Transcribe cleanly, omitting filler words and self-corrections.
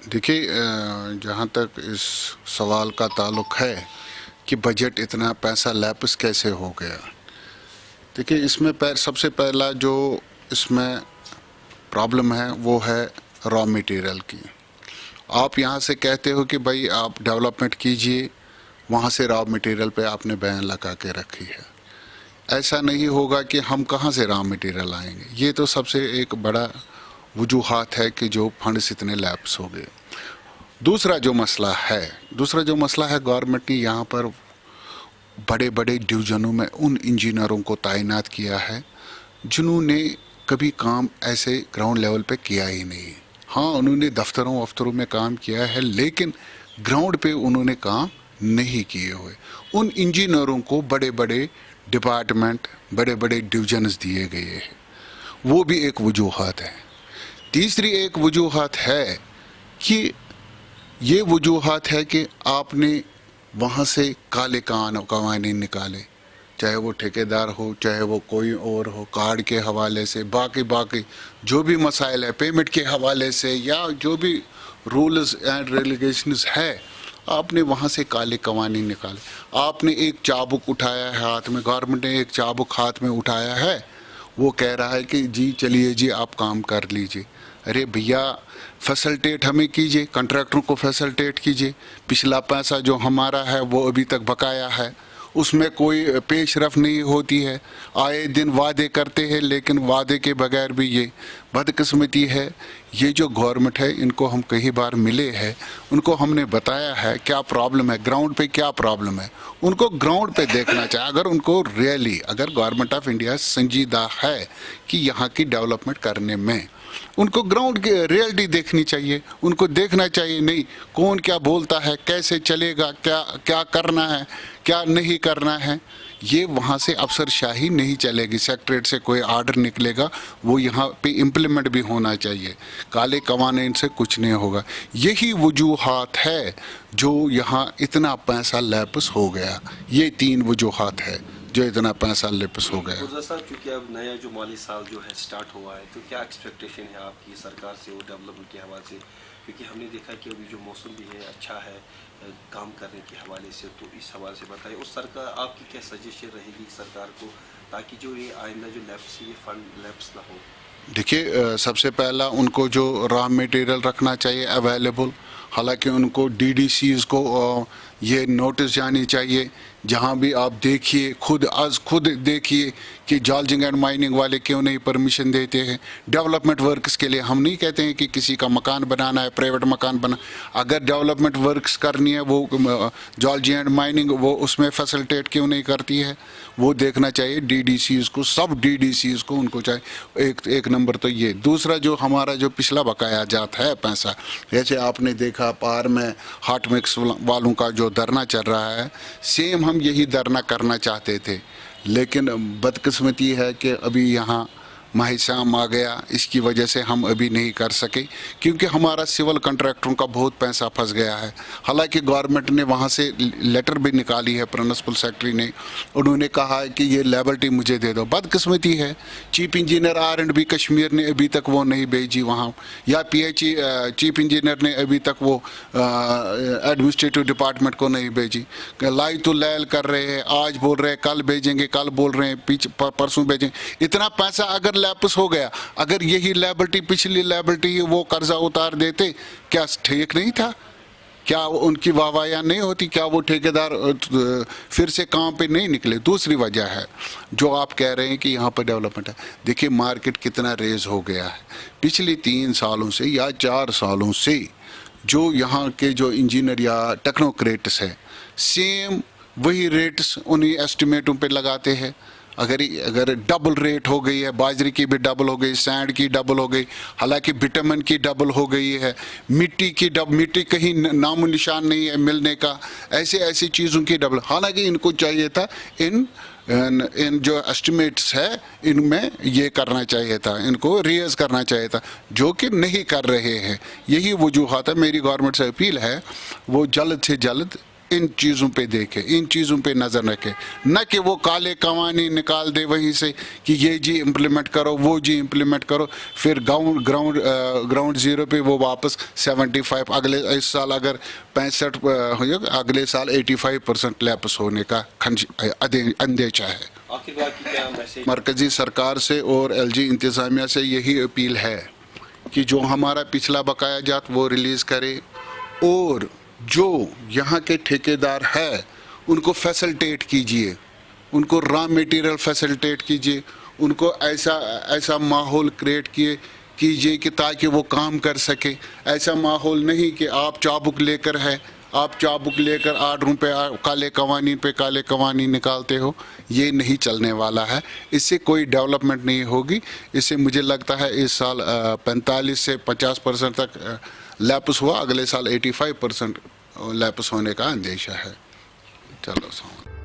देखिए, जहाँ तक इस सवाल का ताल्लुक है कि बजट इतना पैसा लैप्स कैसे हो गया। देखिए, इसमें सबसे पहला जो इसमें प्रॉब्लम है वो है रॉ मटेरियल की। आप यहाँ से कहते हो कि भाई आप डेवलपमेंट कीजिए, वहाँ से रॉ मटेरियल पे आपने बैन लगा के रखी है। ऐसा नहीं होगा कि हम कहाँ से रॉ मटेरियल लाएंगे। ये तो सबसे एक बड़ा वजूहात है कि जो फंड्स इतने लैप्स हो गए। दूसरा जो मसला है गवर्नमेंट ने यहाँ पर बड़े बड़े डिवीज़नों में उन इंजीनियरों को तैनात किया है जिन्होंने कभी काम ऐसे ग्राउंड लेवल पे किया ही नहीं। हाँ, उन्होंने दफ्तरों में काम किया है, लेकिन ग्राउंड पे उन्होंने काम नहीं किए हुए। उन इंजीनियरों को बड़े बड़े डिपार्टमेंट, बड़े बड़े डिवीजन्स दिए गए हैं। वो भी एक वजूहात है। तीसरी एक वजूहात है कि ये वजूहात है कि आपने वहाँ से काले कवानीन निकाले, चाहे वो ठेकेदार हो, चाहे वो कोई और हो, कार्ड के हवाले से, बाकी जो भी मसाइल है, पेमेंट के हवाले से, या जो भी रूल्स एंड रेगुलेशंस है, आपने वहाँ से काले कवानीन निकाले। आपने एक चाबुक उठाया है हाथ में, गवर्नमेंट ने एक चाबुक हाथ में उठाया है, वो कह रहा है कि जी चलिए जी आप काम कर लीजिए। अरे भैया, फैसिलिटेट हमें कीजिए, कॉन्ट्रैक्टरों को फैसिलिटेट कीजिए। पिछला पैसा जो हमारा है वो अभी तक बकाया है, उसमें कोई पेशरफ नहीं होती है। आए दिन वादे करते हैं, लेकिन वादे के बगैर भी ये बदकिस्मती है। ये जो गवर्नमेंट है, इनको हम कई बार मिले हैं, उनको हमने बताया है क्या प्रॉब्लम है, ग्राउंड पे क्या प्रॉब्लम है। उनको ग्राउंड पे देखना चाहिए। अगर उनको रियली, अगर गवर्नमेंट ऑफ इंडिया संजीदा है कि यहाँ की डेवलपमेंट करने में, उनको ग्राउंड की रियलिटी देखनी चाहिए। उनको देखना चाहिए नहीं कौन क्या बोलता है, कैसे चलेगा, क्या करना है, क्या नहीं करना है। ये वहाँ से अफसरशाही नहीं चलेगी। सेक्रेटरीट से कोई आर्डर निकलेगा, वो यहाँ पे इम्प्लीमेंट भी होना चाहिए। काले कवानीन से कुछ नहीं होगा। यही वजूहात है जो यहाँ इतना पैसा लैप्स हो गया। ये 3 वजूहात है जो इतना पैसा लैप्स हो गया। गुरजर साहब, क्योंकि अब नया जो माली साल जो है स्टार्ट हुआ है, तो क्या एक्सपेक्टेशन है आपकी सरकार से और डेवलपमेंट के हवाले से? क्योंकि हमने देखा कि अभी जो मौसम भी है अच्छा है काम करने के हवाले से, तो इस हवाले से बताइए। और सरकार, आपकी क्या सजेशन रहेगी सरकार को, ताकि जो ये आइंदा जो लैप्स, ये फंड लैप्स ना हो? देखिए, सबसे पहला उनको जो रॉ मटेरियल रखना चाहिए अवेलेबल। हालांकि उनको डीडीसीज को ये नोटिस जानी चाहिए, जहां भी आप देखिए, खुद देखिए कि जॉल्जिंग एंड माइनिंग वाले क्यों नहीं परमिशन देते हैं डेवलपमेंट वर्क्स के लिए। हम नहीं कहते हैं कि किसी का मकान बनाना है, प्राइवेट मकान बना, अगर डेवलपमेंट वर्क्स करनी है वो जॉल्जिंग एंड माइनिंग वो उसमें फैसिलिटेट क्यों नहीं करती है, वो देखना चाहिए डीडीसीज को, सब डीडीसीज को उनको चाहिए। एक नंबर तो ये। दूसरा, जो हमारा जो पिछला बकाया जाता है पैसा, जैसे आपने देखा पार में हॉट मिक्स वालों का जो धरना चल रहा है, सेम हम यही धरना करना चाहते थे, लेकिन बदकिस्मती है कि अभी यहाँ माहिशाम आ गया, इसकी वजह से हम अभी नहीं कर सके, क्योंकि हमारा सिविल कॉन्ट्रैक्टरों का बहुत पैसा फंस गया है। हालांकि गवर्नमेंट ने वहाँ से लेटर भी निकाली है, प्रिंसिपल सेक्रेटरी ने, उन्होंने कहा है कि ये लेबर्टी मुझे दे दो। बदकिस्मती है, चीफ इंजीनियर R&B कश्मीर ने अभी तक वो नहीं भेजी वहाँ, या चीफ इंजीनियर ने अभी तक वो एडमिनिस्ट्रेटिव डिपार्टमेंट को नहीं भेजी। लाई तो लैल कर रहे हैं, आज बोल रहे हैं कल भेजेंगे, कल बोल रहे हैं परसों भेजेंगे। इतना पैसा अगर लैप्स हो गया, अगर यही लायबिलिटी, पिछली लायबिलिटी वो कर्जा उतार देते, क्या ठीक नहीं था? क्या उनकी वाहवाहियाँ नहीं होती? क्या वो ठेकेदार फिर से काम पे नहीं निकले? दूसरी वजह है जो आप कह रहे हैं कि यहाँ पर डेवलपमेंट है। देखिए, मार्केट कितना रेज हो गया है पिछले 3 सालों से या 4 सालों से। जो यहाँ के जो इंजीनियर या टेक्नोक्रेट्स है, सेम वही रेट्स उन्हीं एस्टिमेटों पे लगाते हैं। अगर डबल रेट हो गई है, बाजरे की भी डबल हो गई, सैंड की डबल हो गई, हालांकि विटामिन की डबल हो गई है, मिट्टी कहीं नामो निशान नहीं है मिलने का, ऐसी चीज़ों की डबल। हालांकि इनको चाहिए था इन जो एस्टिमेट्स है इनमें ये करना चाहिए था, इनको रियज करना चाहिए था, जो कि नहीं कर रहे हैं। यही वजूहात है। मेरी गवर्नमेंट से अपील है वो जल्द से जल्द इन चीज़ों पे देखे, इन चीज़ों पे नज़र रखे, न कि वो काले कवानी निकाल दे वहीं से कि ये जी इम्प्लीमेंट करो, वो जी इम्प्लीमेंट करो, फिर ग्राउंड ज़ीरो पे वो वापस 75 अगले इस साल अगर 65 अगले साल 85% लैप्स होने का अंदेशा है। आखिरकार की क्या मैसेज मरकज़ी सरकार से और LG इंतज़ामिया से यही अपील है कि जो हमारा पिछला बकाया जात वो रिलीज़ करे, और जो यहाँ के ठेकेदार है उनको फैसिलिटेट कीजिए, उनको रॉ मटेरियल फैसिलिटेट कीजिए, उनको ऐसा माहौल क्रिएट कीजिए कि ताकि वो काम कर सके। ऐसा माहौल नहीं कि आप चाबुक लेकर है, आप चाबुक लेकर ऑर्डरों पे काले कवानीन निकालते हो, ये नहीं चलने वाला है। इससे कोई डेवलपमेंट नहीं होगी। इससे मुझे लगता है इस साल 45 से 50% तक लैप्स हुआ, अगले साल 85% लैप्स होने का अंदेशा है। चलो।